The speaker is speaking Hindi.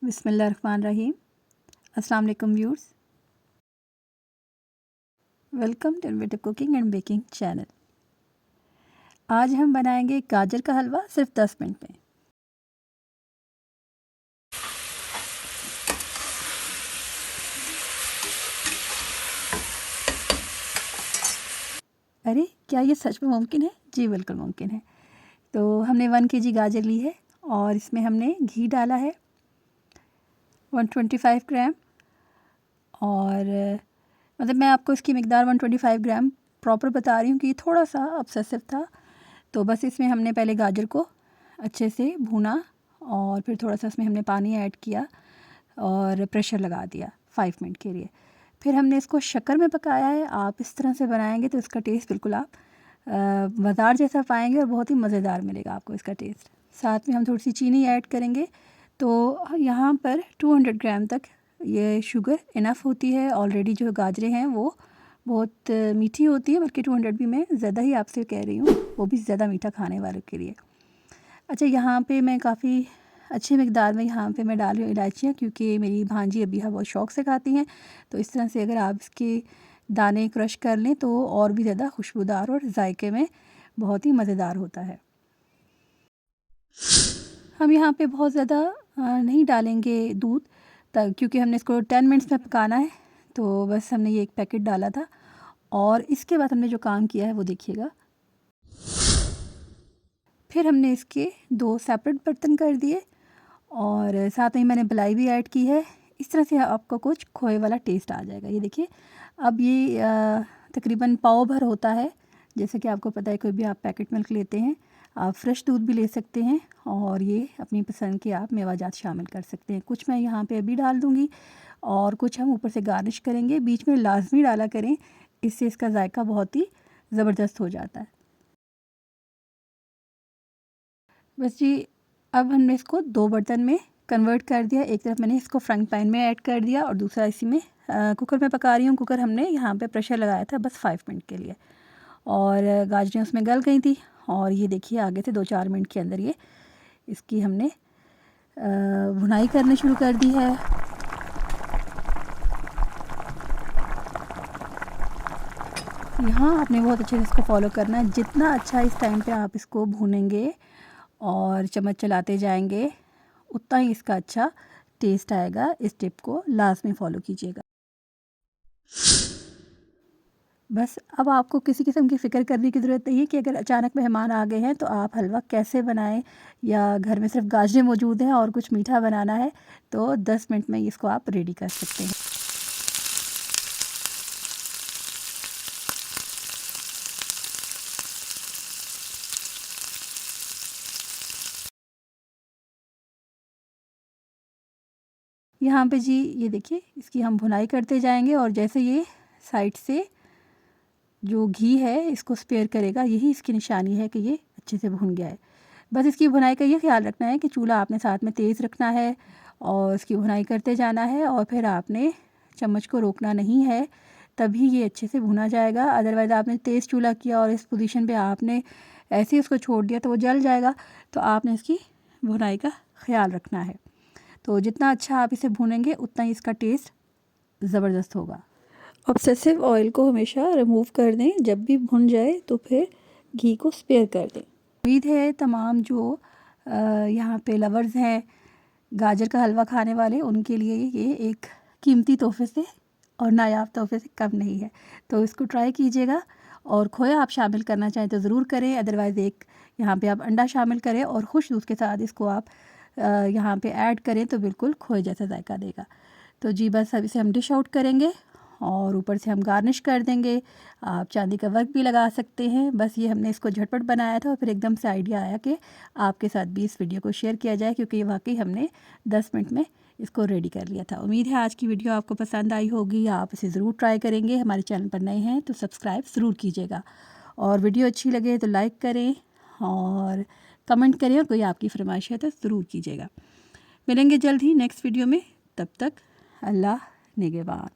बिस्मिल्लाहिर्रहमानिर्रहीम। अस्सलाम वालेकुम viewers, welcome to innovative cooking and baking channel. आज हम बनाएंगे गाजर का हलवा सिर्फ 10 मिनट में। अरे क्या ये सच में मुमकिन है? जी बिल्कुल मुमकिन है। तो हमने 1 केजी गाजर ली है और इसमें हमने घी डाला है 125 ग्राम। और मतलब मैं आपको इसकी मिकदार 125 ग्राम प्रॉपर बता रही हूँ कि थोड़ा सा ऑब्सेसिव था। तो बस इसमें हमने पहले गाजर को अच्छे से भूना और फिर थोड़ा सा इसमें हमने पानी ऐड किया और प्रेशर लगा दिया 5 मिनट के लिए। फिर हमने इसको शक्कर में पकाया है। आप इस तरह से बनाएंगे तो इसका टेस्ट बिल्कुल आप बाज़ार जैसा पाएंगे और बहुत ही मज़ेदार मिलेगा आपको इसका टेस्ट। साथ में हम थोड़ी सी चीनी ऐड करेंगे। तो यहाँ पर 200 ग्राम तक ये शुगर इनफ होती है। ऑलरेडी जो गाजरें हैं वो बहुत मीठी होती है, बल्कि 200 भी मैं ज़्यादा ही आपसे कह रही हूँ, वो भी ज़्यादा मीठा खाने वालों के लिए। अच्छा, यहाँ पे मैं काफ़ी अच्छी मिकदार में यहाँ पे मैं डाल रही हूँ इलायचियाँ, क्योंकि मेरी भांजी अभी बहुत शौक़ से खाती हैं। तो इस तरह से अगर आप इसके दाने क्रश कर लें तो और भी ज़्यादा खुशबूदार और जायके में बहुत ही मज़ेदार होता है। हम यहाँ पे बहुत ज़्यादा नहीं डालेंगे दूध, क्योंकि हमने इसको 10 मिनट्स में पकाना है। तो बस हमने ये एक पैकेट डाला था और इसके बाद हमने जो काम किया है वो देखिएगा। फिर हमने इसके 2 सेपरेट बर्तन कर दिए और साथ में मैंने मलाई भी ऐड की है। इस तरह से आपको कुछ खोए वाला टेस्ट आ जाएगा। ये देखिए, अब ये तकरीबन पाव भर होता है। जैसे कि आपको पता है, कोई भी आप पैकेट मिल्क लेते हैं, आप फ्रेश दूध भी ले सकते हैं और ये अपनी पसंद के आप मेवाजात शामिल कर सकते हैं। कुछ मैं यहाँ पे अभी डाल दूँगी और कुछ हम ऊपर से गार्निश करेंगे। बीच में लाजमी डाला करें, इससे इसका जायका बहुत ही ज़बरदस्त हो जाता है। बस जी, अब हमने इसको 2 बर्तन में कन्वर्ट कर दिया। एक तरफ मैंने इसको फ्राइंग पैन में ऐड कर दिया और दूसरा इसी में कुकर में पका रही हूँ। कुकर हमने यहाँ पे प्रेशर लगाया था बस 5 मिनट के लिए और गाजरें उसमें गल गई थी। और ये देखिए, आगे से 2-4 मिनट के अंदर ये इसकी हमने भुनाई करनी शुरू कर दी है। यहाँ आपने बहुत अच्छे से इसको फॉलो करना है। जितना अच्छा इस टाइम पे आप इसको भूनेंगे और चम्मच चलाते जाएंगे, उतना ही इसका अच्छा टेस्ट आएगा। इस टिप को लास्ट में फॉलो कीजिएगा। बस अब आपको किसी किस्म की फ़िक्र करने की ज़रूरत नहीं है कि अगर अचानक मेहमान आ गए हैं तो आप हलवा कैसे बनाएं, या घर में सिर्फ गाजरें मौजूद हैं और कुछ मीठा बनाना है, तो 10 मिनट में इसको आप रेडी कर सकते हैं। यहाँ पे जी ये देखिए, इसकी हम भुनाई करते जाएंगे और जैसे ये साइड से जो घी है इसको स्पेयर करेगा, यही इसकी निशानी है कि ये अच्छे से भुन गया है। बस इसकी भुनाई का ये ख्याल रखना है कि चूल्हा आपने साथ में तेज़ रखना है और इसकी भुनाई करते जाना है और फिर आपने चम्मच को रोकना नहीं है, तभी ये अच्छे से भुना जाएगा। अदरवाइज़ आपने तेज़ चूल्हा किया और इस पोजीशन पे आपने ऐसे ही उसको छोड़ दिया तो वो जल जाएगा। तो आपने इसकी भुनाई का ख्याल रखना है। तो जितना अच्छा आप इसे भूनेंगे उतना ही इसका टेस्ट ज़बरदस्त होगा। ऑब्सेसिव ऑयल को हमेशा रिमूव कर दें। जब भी भुन जाए तो फिर घी को स्पेयर कर दें। उम्मीद है तमाम जो यहाँ पे लवर्स हैं गाजर का हलवा खाने वाले, उनके लिए ये एक कीमती तोहफे से और नायाब तोहफे से कम नहीं है। तो इसको ट्राई कीजिएगा और खोया आप शामिल करना चाहें तो ज़रूर करें। अदरवाइज़ एक यहाँ पे आप अंडा शामिल करें और खुश दूध के साथ इसको आप यहाँ पे ऐड करें तो बिल्कुल खोए जैसा जायका देगा। तो जी बस अब इसे हम डिश आउट करेंगे और ऊपर से हम गार्निश कर देंगे। आप चांदी का वर्क भी लगा सकते हैं। बस ये हमने इसको झटपट बनाया था और फिर एकदम से आइडिया आया कि आपके साथ भी इस वीडियो को शेयर किया जाए, क्योंकि वाकई हमने 10 मिनट में इसको रेडी कर लिया था। उम्मीद है आज की वीडियो आपको पसंद आई होगी। आप इसे ज़रूर ट्राई करेंगे। हमारे चैनल पर नए हैं तो सब्सक्राइब ज़रूर कीजिएगा और वीडियो अच्छी लगे तो लाइक करें और कमेंट करें और कोई आपकी फरमाइश है तो ज़रूर कीजिएगा। मिलेंगे जल्द ही नेक्स्ट वीडियो में। तब तक अल्लाह निगहबान।